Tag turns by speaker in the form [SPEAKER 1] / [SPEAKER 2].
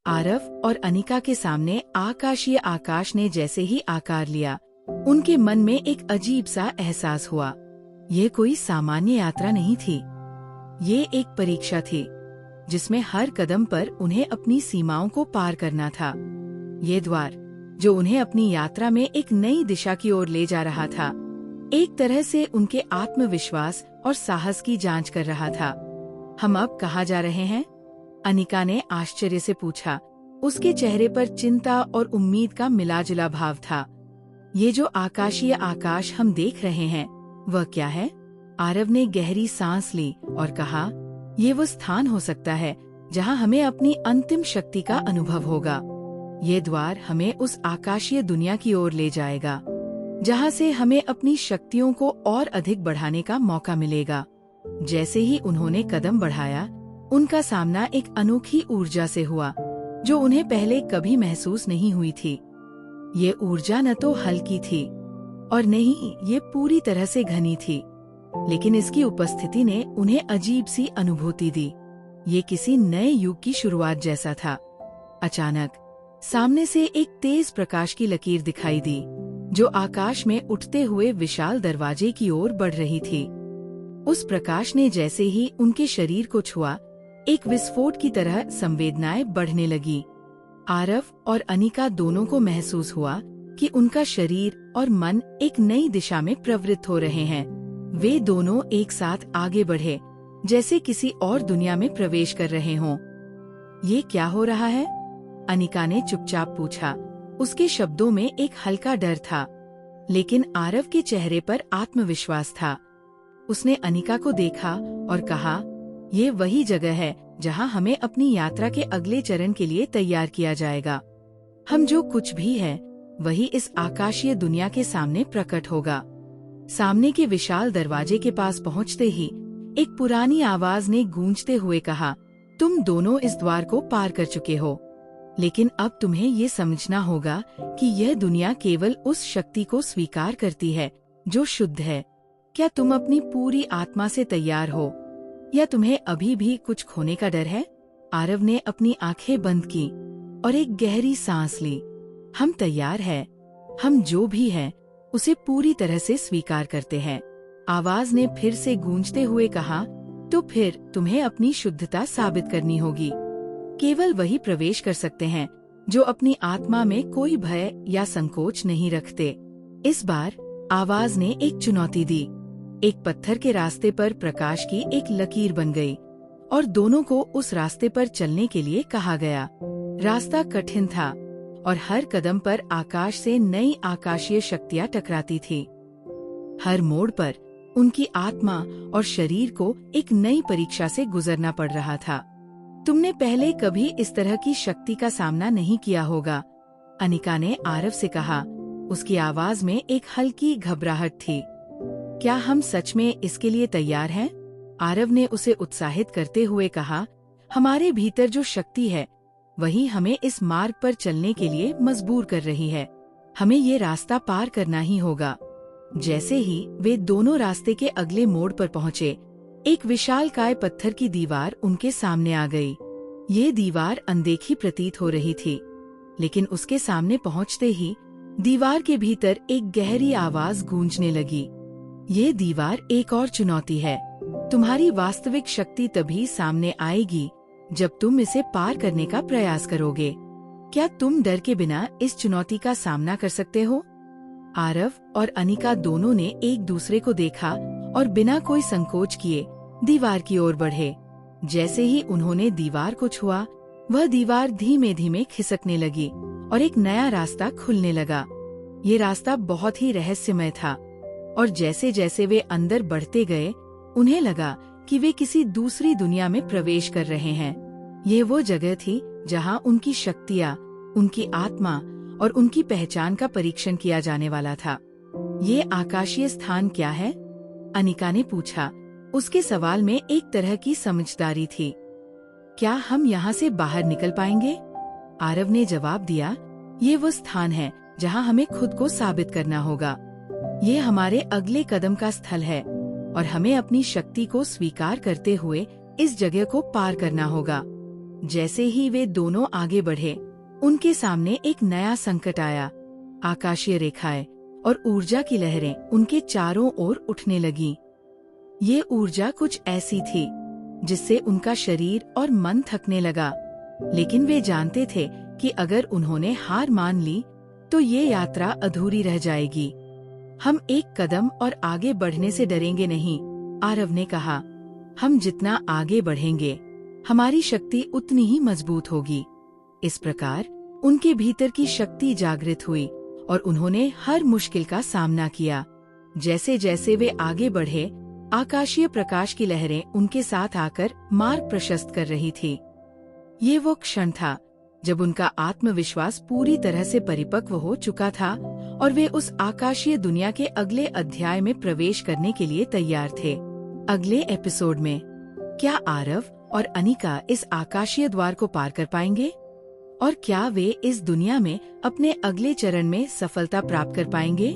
[SPEAKER 1] आरव और अनिका के सामने आकाशीय आकाश ने जैसे ही आकार लिया, उनके मन में एक अजीब सा एहसास हुआ। ये कोई सामान्य यात्रा नहीं थी। ये एक परीक्षा थी, जिसमें हर कदम पर उन्हें अपनी सीमाओं को पार करना था। ये द्वार, जो उन्हें अपनी यात्रा में एक नई दिशा की ओर ले जा रहा था, एक तरह से उनके आत्मविश्वास और साहस की जांच कर रहा था। हम अब कहाँ जा रहे हैं? अनिका ने आश्चर्य से पूछा। उसके चेहरे पर चिंता और उम्मीद का मिलाजुला भाव था। ये जो आकाशीय आकाश हम देख रहे हैं, वह क्या है? आरव ने गहरी सांस ली और कहा, ये वो स्थान हो सकता है जहाँ हमें अपनी अंतिम शक्ति का अनुभव होगा। ये द्वार हमें उस आकाशीय दुनिया की ओर ले जाएगा, जहाँ से हमें अपनी शक्तियों को और अधिक बढ़ाने का मौका मिलेगा। जैसे ही उन्होंने कदम बढ़ाया, उनका सामना एक अनोखी ऊर्जा से हुआ, जो उन्हें पहले कभी महसूस नहीं हुई थी। ये ऊर्जा न तो हल्की थी और न ही ये पूरी तरह से घनी थी, लेकिन इसकी उपस्थिति ने उन्हें अजीब सी अनुभूति दी। ये किसी नए युग की शुरुआत जैसा था। अचानक सामने से एक तेज प्रकाश की लकीर दिखाई दी, जो आकाश में उठते हुए विशाल दरवाजे की ओर बढ़ रही थी। उस प्रकाश ने जैसे ही उनके शरीर को छुआ, एक विस्फोट की तरह संवेदनाएं बढ़ने लगी। आरव और अनिका दोनों को महसूस हुआ कि उनका शरीर और मन एक नई दिशा में प्रवृत्त हो रहे हैं। वे दोनों एक साथ आगे बढ़े, जैसे किसी और दुनिया में प्रवेश कर रहे हों। ये क्या हो रहा है? अनिका ने चुपचाप पूछा। उसके शब्दों में एक हल्का डर था, लेकिन आरव के चेहरे पर आत्मविश्वास था। उसने अनिका को देखा और कहा, ये वही जगह है जहां हमें अपनी यात्रा के अगले चरण के लिए तैयार किया जाएगा। हम जो कुछ भी है, वही इस आकाशीय दुनिया के सामने प्रकट होगा। सामने के विशाल दरवाजे के पास पहुंचते ही एक पुरानी आवाज ने गूंजते हुए कहा, तुम दोनों इस द्वार को पार कर चुके हो, लेकिन अब तुम्हें ये समझना होगा कि यह दुनिया केवल उस शक्ति को स्वीकार करती है जो शुद्ध है। क्या तुम अपनी पूरी आत्मा से तैयार हो, या तुम्हें अभी भी कुछ खोने का डर है? आरव ने अपनी आंखें बंद की और एक गहरी सांस ली। हम तैयार हैं। हम जो भी हैं, उसे पूरी तरह से स्वीकार करते हैं। आवाज ने फिर से गूंजते हुए कहा, तो फिर तुम्हें अपनी शुद्धता साबित करनी होगी। केवल वही प्रवेश कर सकते हैं जो अपनी आत्मा में कोई भय या संकोच नहीं रखते। इस बार आवाज ने एक चुनौती दी। एक पत्थर के रास्ते पर प्रकाश की एक लकीर बन गई और दोनों को उस रास्ते पर चलने के लिए कहा गया। रास्ता कठिन था और हर कदम पर आकाश से नई आकाशीय शक्तियां टकराती थी। हर मोड़ पर उनकी आत्मा और शरीर को एक नई परीक्षा से गुजरना पड़ रहा था। तुमने पहले कभी इस तरह की शक्ति का सामना नहीं किया होगा, अनिका ने आरव से कहा। उसकी आवाज में एक हल्की घबराहट थी। क्या हम सच में इसके लिए तैयार हैं? आरव ने उसे उत्साहित करते हुए कहा, हमारे भीतर जो शक्ति है, वही हमें इस मार्ग पर चलने के लिए मजबूर कर रही है। हमें ये रास्ता पार करना ही होगा। जैसे ही वे दोनों रास्ते के अगले मोड़ पर पहुँचे, एक विशालकाय पत्थर की दीवार उनके सामने आ गई। ये दीवार अनदेखी प्रतीत हो रही थी, लेकिन उसके सामने पहुँचते ही दीवार के भीतर एक गहरी आवाज गूंजने लगी। ये दीवार एक और चुनौती है। तुम्हारी वास्तविक शक्ति तभी सामने आएगी जब तुम इसे पार करने का प्रयास करोगे। क्या तुम डर के बिना इस चुनौती का सामना कर सकते हो? आरव और अनिका दोनों ने एक दूसरे को देखा और बिना कोई संकोच किए दीवार की ओर बढ़े। जैसे ही उन्होंने दीवार को छुआ, वह दीवार धीमे धीमे खिसकने लगी और एक नया रास्ता खुलने लगा। ये रास्ता बहुत ही रहस्यमय था और जैसे जैसे वे अंदर बढ़ते गए, उन्हें लगा कि वे किसी दूसरी दुनिया में प्रवेश कर रहे हैं। ये वो जगह थी जहां उनकी शक्तियाँ, उनकी आत्मा और उनकी पहचान का परीक्षण किया जाने वाला था। ये आकाशीय स्थान क्या है? अनिका ने पूछा। उसके सवाल में एक तरह की समझदारी थी। क्या हम यहाँ से बाहर निकल पाएंगे? आरव ने जवाब दिया, ये वो स्थान है जहाँ हमें खुद को साबित करना होगा। ये हमारे अगले कदम का स्थल है और हमें अपनी शक्ति को स्वीकार करते हुए इस जगह को पार करना होगा। जैसे ही वे दोनों आगे बढ़े, उनके सामने एक नया संकट आया। आकाशीय रेखाएं और ऊर्जा की लहरें उनके चारों ओर उठने लगी। ये ऊर्जा कुछ ऐसी थी जिससे उनका शरीर और मन थकने लगा, लेकिन वे जानते थे कि अगर उन्होंने हार मान ली तो ये यात्रा अधूरी रह जाएगी। हम एक कदम और आगे बढ़ने से डरेंगे नहीं, आरव ने कहा। हम जितना आगे बढ़ेंगे, हमारी शक्ति उतनी ही मजबूत होगी। इस प्रकार उनके भीतर की शक्ति जागृत हुई और उन्होंने हर मुश्किल का सामना किया। जैसे जैसे वे आगे बढ़े, आकाशीय प्रकाश की लहरें उनके साथ आकर मार्ग प्रशस्त कर रही थी। ये वो क्षण था जब उनका आत्मविश्वास पूरी तरह से परिपक्व हो चुका था और वे उस आकाशीय दुनिया के अगले अध्याय में प्रवेश करने के लिए तैयार थे। अगले एपिसोड में क्या आरव और अनिका इस आकाशीय द्वार को पार कर पाएंगे? और क्या वे इस दुनिया में अपने अगले चरण में सफलता प्राप्त कर पाएंगे?